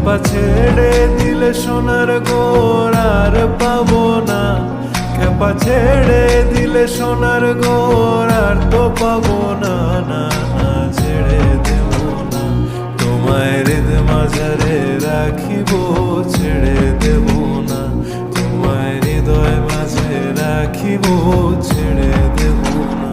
খেপা ছেড়ে দিলে সোনার গোর আর পাবো না, খেপা ছেড়ে দিলে সোনার গোর আর তো পাবো না, না না ছেড়ে দেব না, তোমায় হৃদ মাঝারে রাখিব, ছেড়ে দেব না, তোমায় হৃদয় মাঝে রাখিব, ছেড়ে দেব না।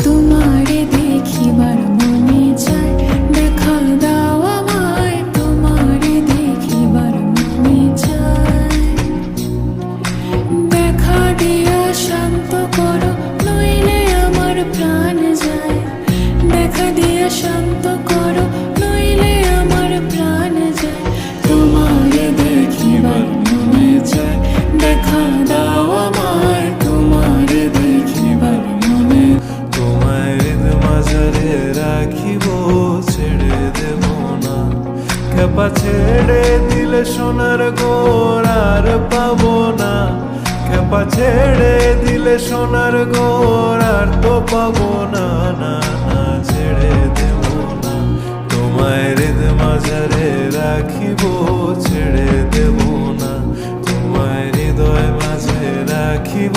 তোমারে দেখিবার মনে চায়, দেখা দাও আমায়, তোমারে দেখিবার মনে চায়। দেখা দিয়া শান্ত করো, নইলে আমার প্রাণ যায়। দেখা দিয়া শান্ত করো, নইলে আমার প্রাণ যায়। তোমারে দেখিবার মনে চায়, দেখা দাও আমায়, তোমারে দেখিবার মনে। তোমায় হৃদ মাঝারে রাখিব, ছেড়ে দেব না, খেপা ছেড়ে দিলে সোনার গোর আর পাবো না, খেপা ছেড়ে দিলে সোনার গোর আর তো পাবো না, না না ছেড়ে দেব না, তোমায় হৃদ মাঝারে রাখিব, ছেড়ে দেব না, তোমায় হৃদয় মাঝে রাখিব।